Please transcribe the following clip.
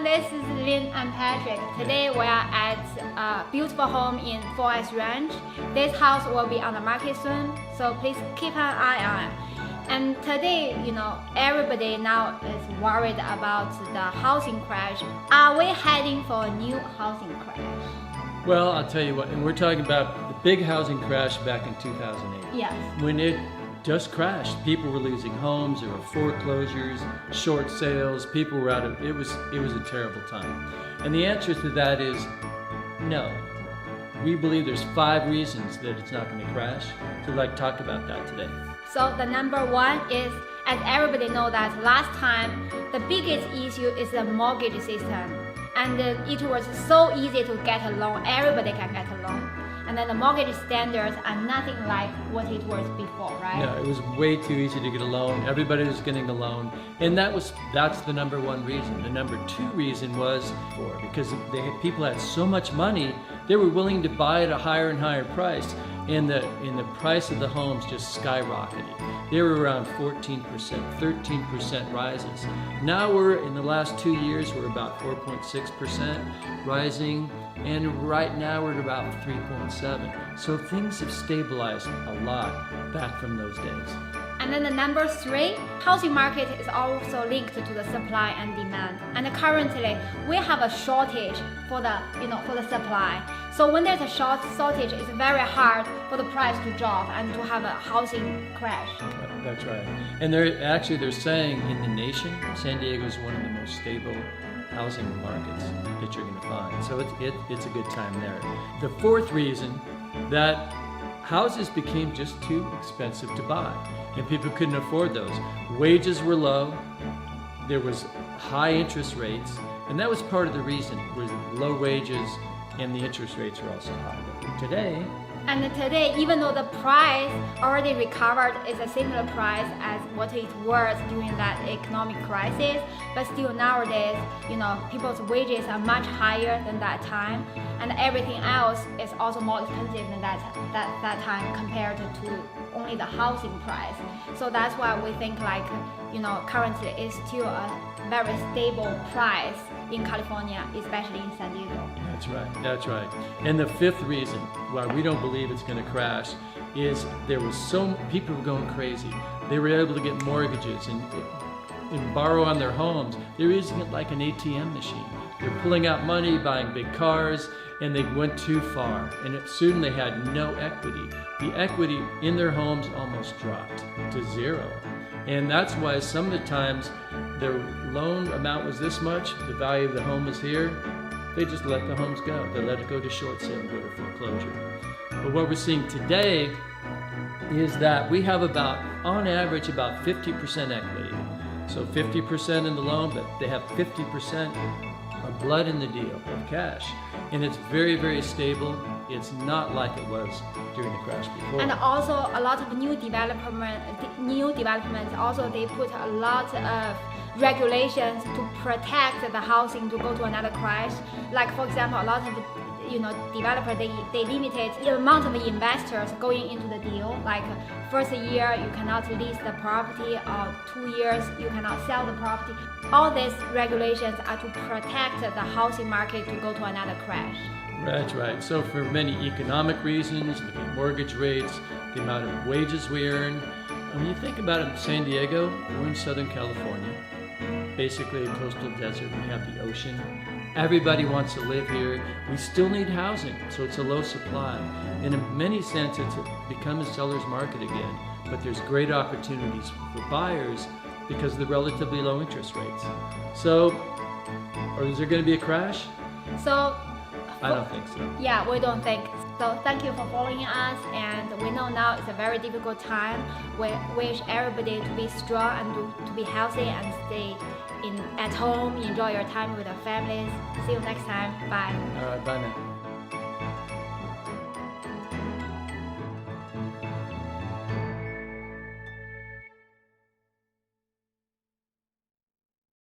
this is Lin and Patrick. Today we are at a beautiful home in 4S Ranch. This house will be on the market soon, so please keep an eye on it. And today, everybody now is worried about the housing crash. Are we heading for a new housing crash? Well, I'll tell you what, and we're talking about the big housing crash back in 2008. Yes. When it just crashed, people were losing homes, there were foreclosures, short sales, people were out of, it was a terrible time. And the answer to that is no. We believe there's 5 reasons that it's not going to crash. So we'd like to talk about that today. So the number 1 is, as everybody knows that last time, the biggest issue is the mortgage system. And it was so easy to get a loan, everybody can get a loan. And then the mortgage standards are nothing like what it was before, right? No, it was way too easy to get a loan. Everybody was getting a loan. And that's the number 1 reason. The number 2 reason was because people had so much money, they were willing to buy at a higher and higher price. And the price of the homes just skyrocketed. They were around 14%, 13% rises. Now in the last 2 years, we're about 4.6% rising. And right now we're at about 3.7. So things have stabilized a lot back from those days. And then the number 3, housing market is also linked to the supply and demand. And currently, we have a shortage for the supply. So when there's a shortage, it's very hard for the price to drop and to have a housing crash. That's right. And they're saying in the nation, San Diego is one of the most stable housing markets that you're going to find. So it's a good time there. The 4th reason that houses became just too expensive to buy, and people couldn't afford those. Wages were low, there was high interest rates, and that was part of the reason, was low wages and the interest rates were also high. But today, even though the price already recovered, is a similar price as what it was during that economic crisis, but still nowadays, people's wages are much higher than that time, and everything else is also more expensive than that time compared to only the housing price. So that's why we think currently it's still a very stable price in California, especially in San Diego. That's right. And the 5th reason why we don't believe it's going to crash is people were going crazy. They were able to get mortgages and borrow on their homes. They're using it like an ATM machine. They're pulling out money, buying big cars, and they went too far. And soon they had no equity. The equity in their homes almost dropped to 0. And that's why some of the times their loan amount was this much, the value of the home was here, they just let the homes go. They let it go to short sale, go to foreclosure. But what we're seeing today is that we have on average, about 50% equity. So 50% in the loan, but they have 50% of blood in the deal, of cash. And it's very, very stable. It's not like it was during the crash before. And also a lot of new developments, also they put a lot of regulations to protect the housing to go to another crash. Like for example, a lot of developers, they limited the amount of investors going into the deal. Like first year you cannot lease the property, or 2 years you cannot sell the property. All these regulations are to protect the housing market to go to another crash. That's right. So for many economic reasons, the mortgage rates, the amount of wages we earn. When you think about it, San Diego, we're in Southern California, basically a coastal desert. We have the ocean. Everybody wants to live here. We still need housing, so it's a low supply. And in many senses, it's become a seller's market again. But there's great opportunities for buyers because of the relatively low interest rates. So, is there going to be a crash? I don't think so. Yeah, we don't think. So thank you for following us, and we know now it's a very difficult time. We wish everybody to be strong and to be healthy and stay at home, enjoy your time with your families. See you next time. Bye. All right, bye now.